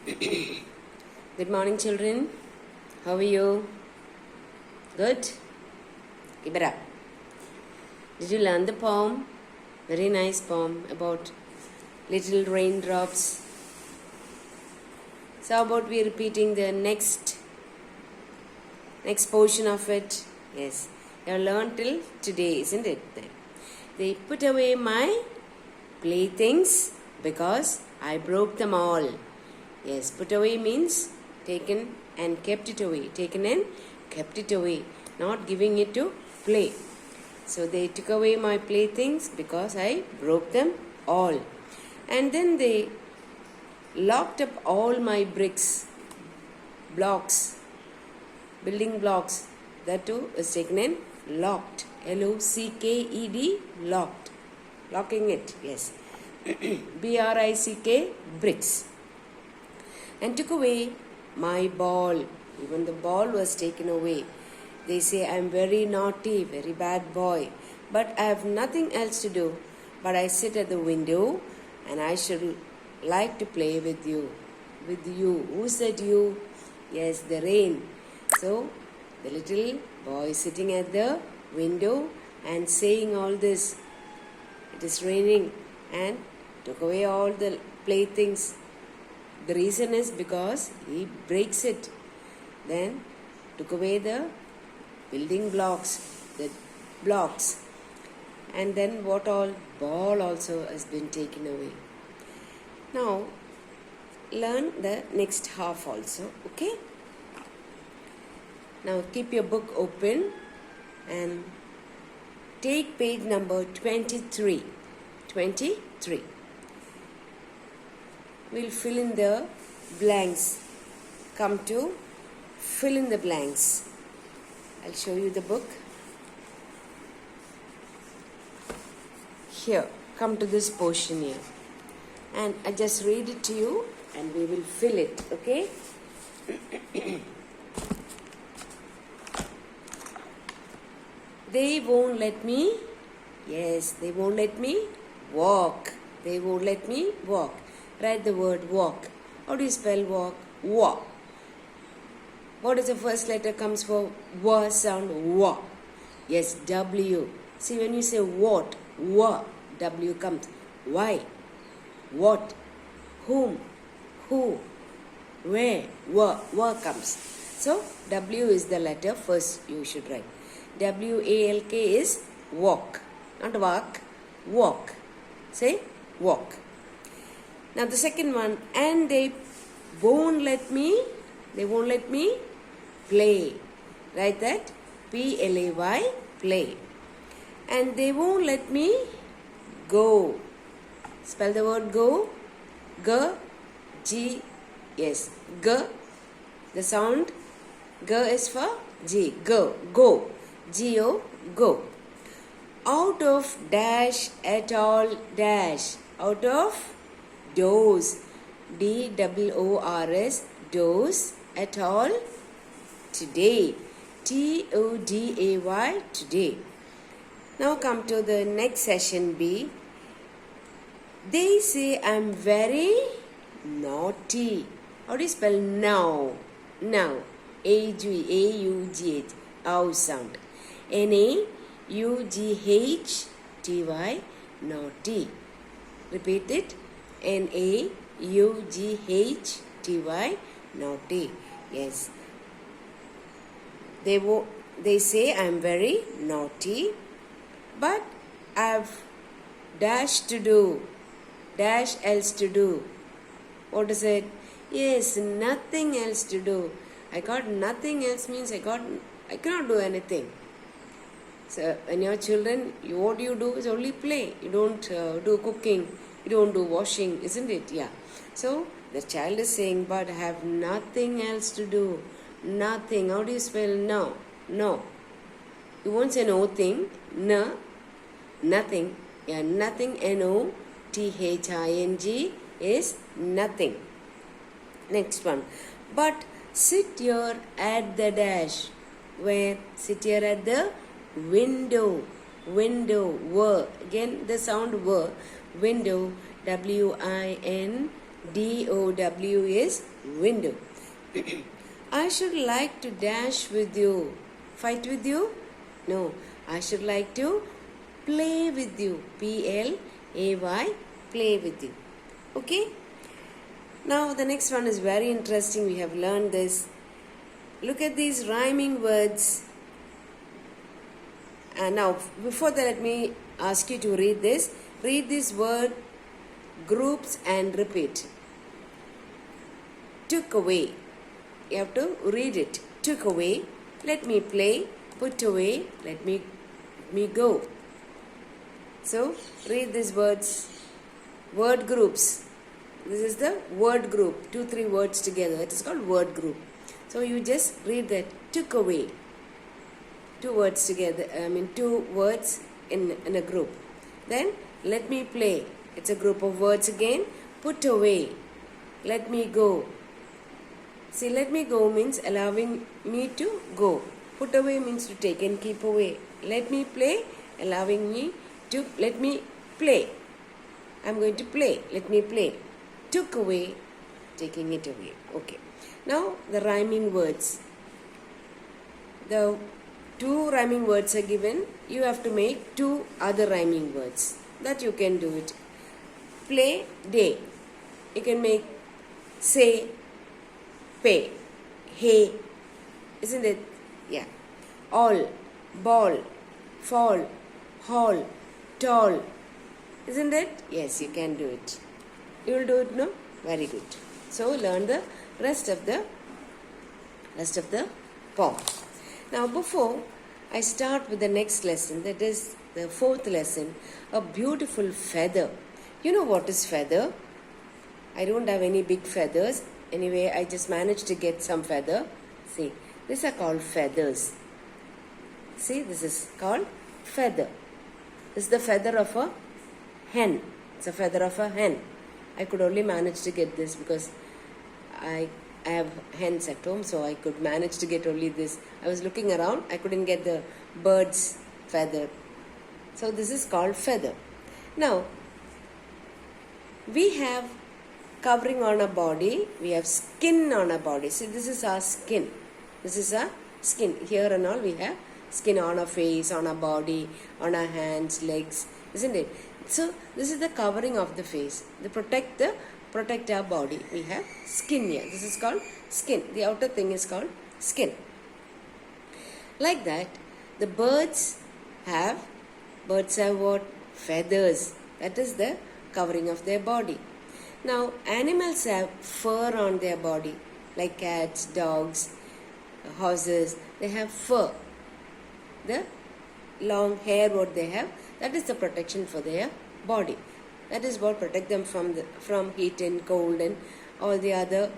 Good morning, children. How are you? Good? Keep it up. Did you learn the poem? Very nice poem about little raindrops. So how about we repeating the next portion of it? Yes. You have learned till today, isn't it? They put away my playthings because I broke them all. Yes, put away means taken and kept it away. Taken and kept it away. Not giving it to play. So they took away my playthings because I broke them all. And then they locked up all my blocks, building blocks. That too is taken and locked. L-O-C-K-E-D, locked. Locking it, yes. B-R-I-C-K, bricks. And took away my ball. Even the ball was taken away. They say I am very naughty, very bad boy. But I have nothing else to do. But I sit at the window and I should like to play with you. With you. Who said you? Yes, the rain. So, the little boy sitting at the window and saying all this. It is raining and took away all the playthings. The reason is because he breaks it. Then took away the building blocks, and then what all? Ball also has been taken away. Now, learn the next half also, okay? Now, keep your book open and take page number 23. 23. We'll fill in the blanks. Come to fill in the blanks. I'll show you the book. Here, come to this portion here. And I just read it to you and we will fill it, okay? They won't let me, yes, they won't let me walk. They won't let me walk. Write the word walk. How do you spell walk? Wa. What is the first letter comes for wa sound? Wa. Yes, W. See, when you say what, wa, W comes. Why? What? Whom? Who? Where? Wa comes. So, W is the letter first you should write. W-A-L-K is walk. Not walk. Walk. Say walk. Now the second one, and they won't let me play. Write that, P-L-A-Y, play. And they won't let me go. Spell the word go. G, G, yes, G. The sound, G is for G, go, go. G-O, go. Out of dash at all dash. Out of doors, D-O-O-R-S, doors at all today, T-O-D-A-Y, today. Now come to the next session B. They say I'm very naughty. How do you spell now? Now, A-U-G-H, ow sound. N-A-U-G-H-T-Y, naughty. Repeat it. N-A-U-G-H-T-Y, naughty. Yes. They say I'm very naughty, but I've dash to do, dash else to do. What is it? Yes, nothing else to do. I got nothing else means I cannot do anything. So when you're children, what you do is only play. You don't do cooking. You don't do washing, isn't it? Yeah. So the child is saying, but I have nothing else to do. Nothing. How do you spell no? No. You won't say no thing. No. Nothing. Yeah, nothing. N-O-T-H-I-N-G is nothing. Next one. But sit here at the dash. Where? Sit here at the window. Window. W. Again the sound W. Window. W-I-N-D-O-W is window. I should like to dash with you. Fight with you? No. I should like to play with you. P-L-A-Y, play with you. Okay? Now the next one is very interesting. We have learned this. Look at these rhyming words. And now before that, let me ask you to read this. Read this word groups and repeat. Took away. You have to read it. Took away. Let me play. Put away. Let me go. So read these words. Word groups. This is the word group. 2-3 words together. It is called word group. So you just read that. Took away. 2 words together. 2 words in a group. Then let me play. It's a group of words again. Put away. Let me go. See, let me go means allowing me to go. Put away means to take and keep away. Let me play, allowing me to let me play. I'm going to play. Let me play. Took away, taking it away. Okay. Now the rhyming words. The 2 rhyming words are given. You have to make 2 other rhyming words. That you can do it. Play, day. You can make say, pay, hey. Isn't it? Yeah. All, ball, fall, hall, tall. Isn't it? Yes, you can do it. You will do it, no? Very good. So learn the rest of the poem. Now before I start with the next lesson, that is the 4th lesson, a beautiful feather. You know what is feather? I don't have any big feathers. Anyway, I just managed to get some feather. See, these are called feathers. See, this is called feather. This is the feather of a hen. It's a feather of a hen. I could only manage to get this because I have hens at home, so I could manage to get only this. I was looking around, I couldn't get the bird's feather. So this is called feather. Now, we have covering on our body, we have skin on our body. See, this is our skin. This is our skin. Here and all we have skin on our face, on our body, on our hands, legs, isn't it? So this is the covering of the face. They protect our body. We have skin here. This is called skin. The outer thing is called skin. Like that, the birds have what? Feathers. That is the covering of their body. Now, animals have fur on their body, like cats, dogs, horses. They have fur. The long hair what they have, that is the protection for their body. That is what protect them from heat and cold and all the other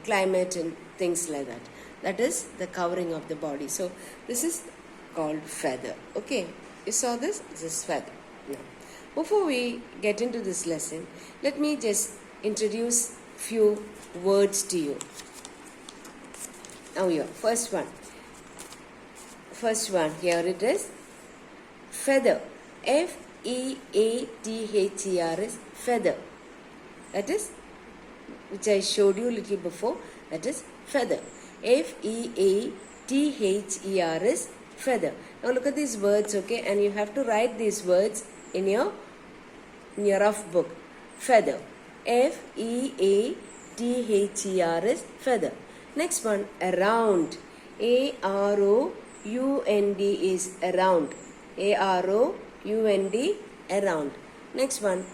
climate and things like that. That is the covering of the body. So this is called feather. Okay, you saw this? This is feather. Now, before we get into this lesson, let me just introduce few words to you. Now here, first one, here it is. Feather. F-E-A-T-H-E-R is feather. That is, which I showed you a little before, that is feather. F-E-A-T-H-E-R is feather. Now look at these words, okay, and you have to write these words in your rough book. Feather. F-E-A-T-H-E-R is feather. Next one, around. A-R-O-U-N-D is around. A-R-O-U-N-D, around. Next one,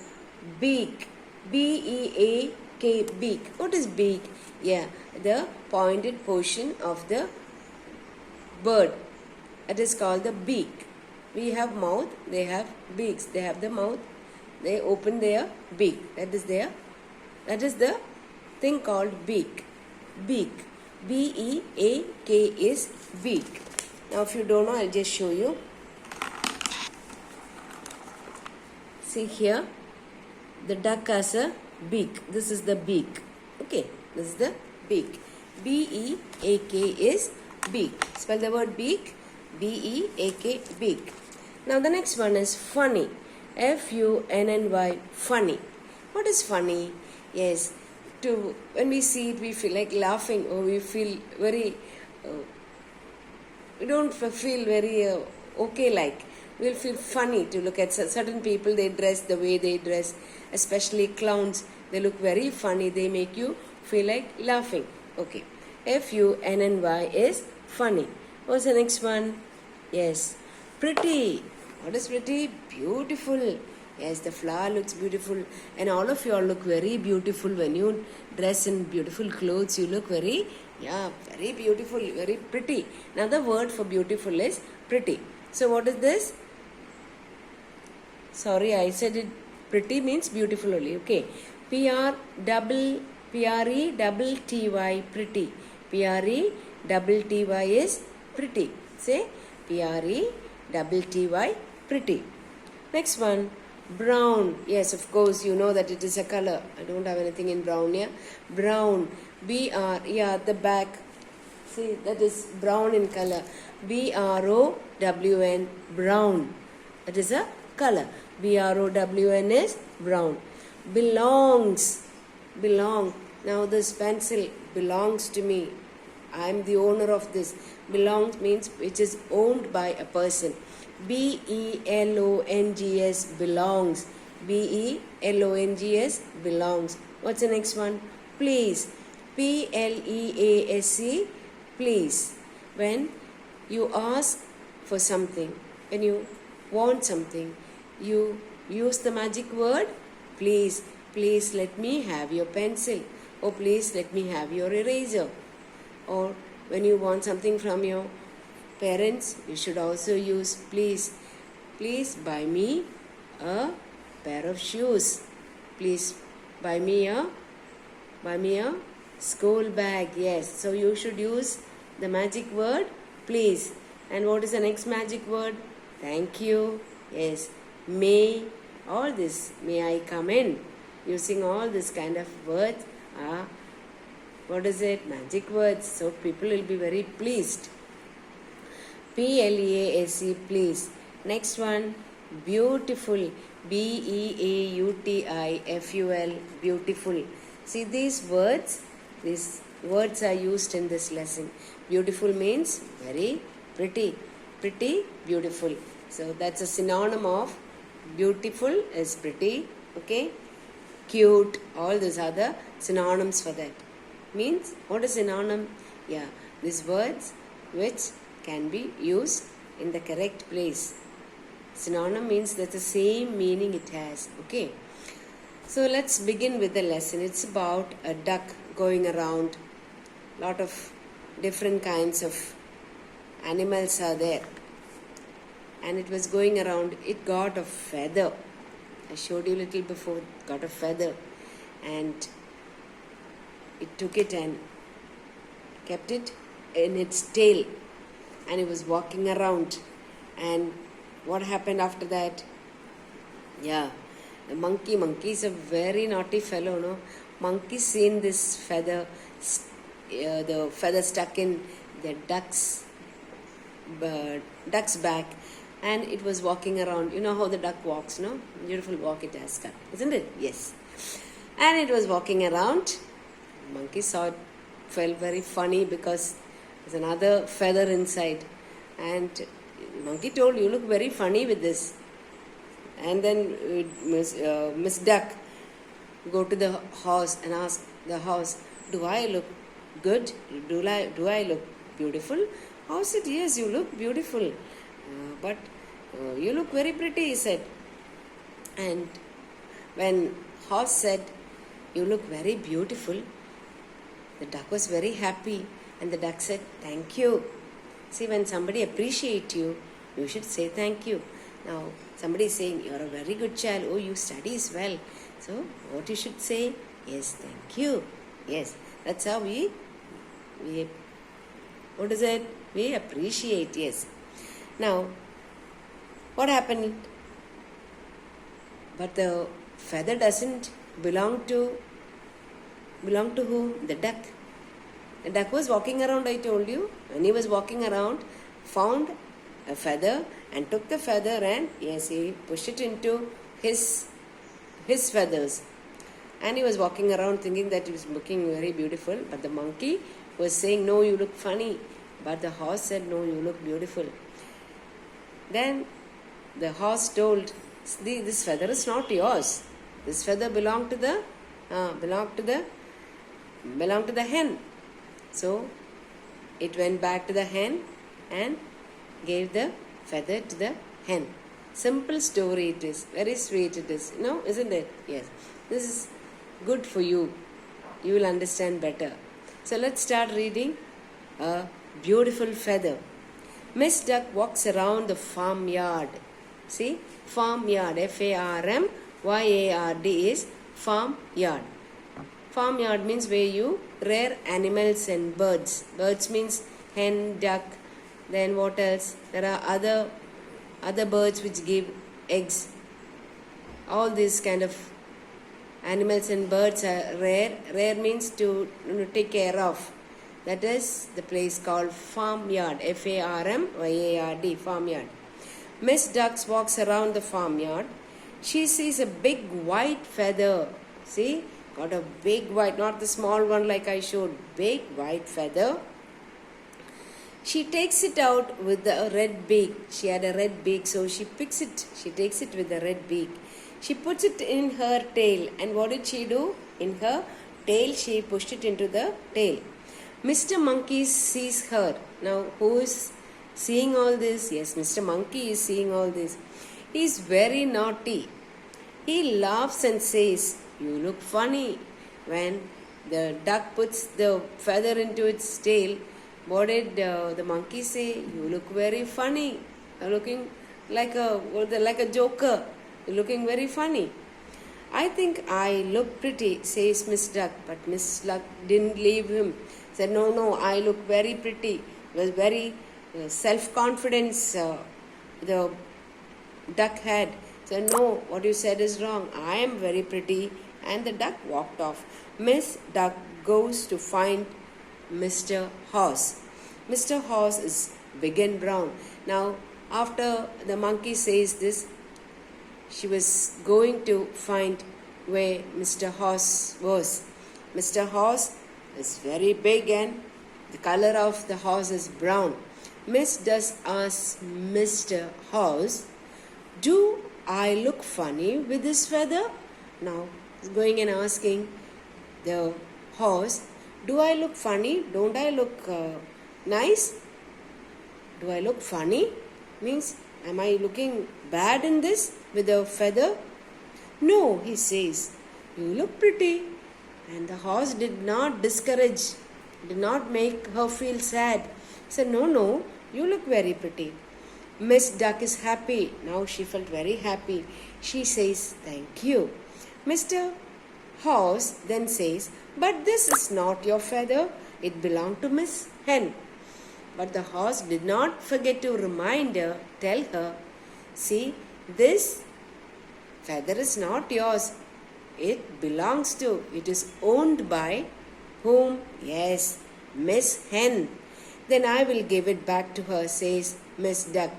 beak. B-E-A-K, beak. What is beak? Yeah, the pointed portion of the bird. That is called the beak. We have mouth, they have beaks. They have the mouth, they open their beak. That is the thing called beak. Beak. B-E-A-K is beak. Now if you don't know, I'll just show you. See here, the duck has a beak. This is the beak. Okay, this is the beak. B-E-A-K is beak. Spell the word beak. B-E-A-K, beak. Now the next one is funny. F-U-N-N-Y, funny. What is funny? Yes, when we see it, we feel like laughing, or we feel very, we don't feel very okay, like we'll feel funny to look at certain people. They dress the way they dress, especially clowns. They look very funny. They make you feel like laughing. Okay, funny is funny. What's the next one? Yes, pretty. What is pretty? Beautiful. Yes, the flower looks beautiful, and all of you all look very beautiful when you dress in beautiful clothes. You look very beautiful, very pretty. Another word for beautiful is pretty. So what is this? Sorry, I said it. Pretty means beautiful only. Okay, P-R-E-T-T-Y, pretty. P-R-E-T-T-Y is pretty. Say P-R-E-T-T-Y, pretty. Next one, brown. Yes, of course, you know that it is a color. I don't have anything in brown here. Brown. The back. See, that is brown in color. B-R-O-W-N, brown. That is a color. B-R-O-W-N is brown. Belongs. Belong. Now this pencil belongs to me. I am the owner of this. Belongs means which is owned by a person. B-E-L-O-N-G-S, belongs. B-E-L-O-N-G-S, belongs. What's the next one? Please. P-L-E-A-S-E, please. When you ask for something, when you want something, you use the magic word please. Please let me have your pencil. Or please let me have your eraser. Or when you want something from your parents, you should also use please. Please buy me a pair of shoes. Please buy me a school bag. Yes, so you should use the magic word please. And what is the next magic word? Thank you. Yes, may. All this, may I come in? Using all this kind of words are, what is it? Magic words. So people will be very pleased. P-L-E-A-S-E, please. Next one, beautiful. B-E-A-U-T-I-F-U-L, beautiful. See these words are used in this lesson. Beautiful means very pretty. Pretty, beautiful. So that's a synonym of beautiful is pretty. Okay. Cute, all these are the synonyms for that. Means, what is synonym? Yeah, these words which can be used in the correct place. Synonym means that's the same meaning it has. Okay. So let's begin with the lesson. It's about a duck going around. Lot of different kinds of animals are there. And it was going around. It got a feather. I showed you a little before. It got a feather. And it took it and kept it in its tail. And it was walking around. And what happened after that? Yeah, the monkey is a very naughty fellow, no? Monkey seen this feather, the feather stuck in the duck's back, and it was walking around. You know how the duck walks, no? Beautiful walk it has got, isn't it? Yes. And it was walking around. Monkey saw it, felt very funny because there's another feather inside. And monkey told, you look very funny with this. And then Miss Duck go to the horse and ask the horse, do I look good? Do I look beautiful? Horse said, yes, you look beautiful. But you look very pretty, he said. And when horse said, you look very beautiful, the duck was very happy. And the duck said, thank you. See, when somebody appreciates you, you should say thank you. Now, somebody is saying, you're a very good child. Oh, you study well. So, what you should say? Yes, thank you. Yes, that's how we what is it? We appreciate, yes. Now, what happened? But the feather doesn't belong to who? The duck. The duck was walking around, I told you. When he was walking around, found a feather and took the feather and, yes, he pushed it into his feathers. And he was walking around thinking that he was looking very beautiful. But the monkey was saying, no, you look funny. But the horse said, no, you look beautiful. Then the horse told, this feather is not yours. This feather belonged to the hen. So it went back to the hen and gave the feather to the hen. Simple story it is. Very sweet it is. No, isn't it? Yes. This is good for you. You will understand better. So let's start reading A Beautiful Feather. Miss Duck walks around the farmyard. See? Farmyard. Farmyard is farmyard. Farmyard means where you rear animals and birds. Birds means hen, duck. Then what else? There are other birds which give eggs. All these kind of animals and birds are rare. Rare means to take care of. That is the place called farmyard. Farmyard. Farmyard. Miss Duck walks around the farmyard. She sees a big white feather. See? Got a big white, not the small one like I showed. Big white feather. She takes it out with a red beak. She had a red beak, so she picks it. She takes it with a red beak. She puts it in her tail. And what did she do? In her tail, she pushed it into the tail. Mr. Monkey sees her. Now, who is seeing all this? Yes, Mr. Monkey is seeing all this. He is very naughty. He laughs and says, you look funny. When the duck puts the feather into its tail, what did the monkey say? You look very funny. You're looking like a joker. You're looking very funny. I think I look pretty, says Miss Duck. But Miss Duck didn't leave him. Said, no, I look very pretty. Was very self-confidence the duck had. Said, no, what you said is wrong. I am very pretty. And the duck walked off. Miss Duck goes to find Mr. Horse. Mr. Horse is big and brown. Now, after the monkey says this, she was going to find where Mr. Horse was. Mr. Horse is very big and the color of the horse is brown. Miss Duck asks Mr. Horse, do I look funny with this feather? Now, he's going and asking the horse, do I look funny? Don't I look nice? Do I look funny? Means, am I looking bad in this with a feather? No, he says, you look pretty. And the horse did not discourage, did not make her feel sad. He said, no, you look very pretty. Miss Duck is happy. Now she felt very happy. She says, thank you. Mr. Horse then says, but this is not your feather. It belonged to Miss Hen. But the horse did not forget to tell her, see, this feather is not yours. It belongs to, it is owned by whom? Yes, Miss Hen. Then I will give it back to her, says Miss Duck.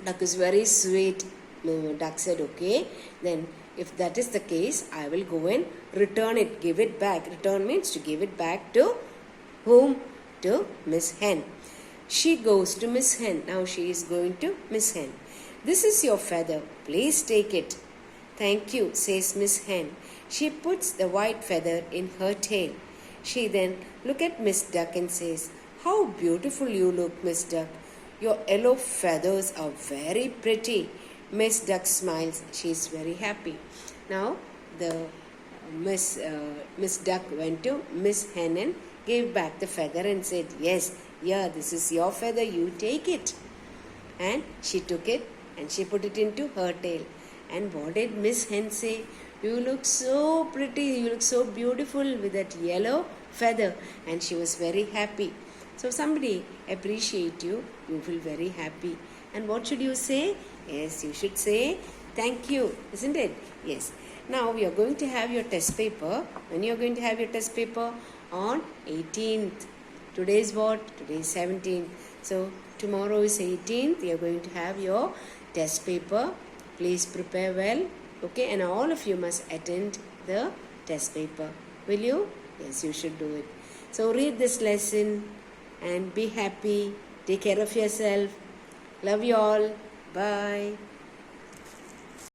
Duck is very sweet. Duck said, okay, then if that is the case, I will go and return it, give it back. Return means to give it back to whom? To Miss Hen. She goes to Miss Hen. Now she is going to Miss Hen. This is your feather. Please take it. Thank you, says Miss Hen. She puts the white feather in her tail. She then looks at Miss Duck and says, how beautiful you look, Miss Duck. Your yellow feathers are very pretty. Miss Duck smiles. She is very happy. Now, the Miss Duck went to Miss Hen and gave back the feather and said, yes, this is your feather. You take it. And she took it and she put it into her tail. And what did Miss Hen say? You look so pretty. You look so beautiful with that yellow feather. And she was very happy. So somebody appreciate you, you feel very happy. And what should you say? Yes, you should say thank you, isn't it? Yes. Now we are going to have your test paper. When you are going to have your test paper? On 18th. Today is what? Today is 17th. So tomorrow is 18th. You are going to have your test paper. Please prepare well. Okay, and all of you must attend the test paper. Will you? Yes, you should do it. So read this lesson and be happy. Take care of yourself. Love you all. Bye.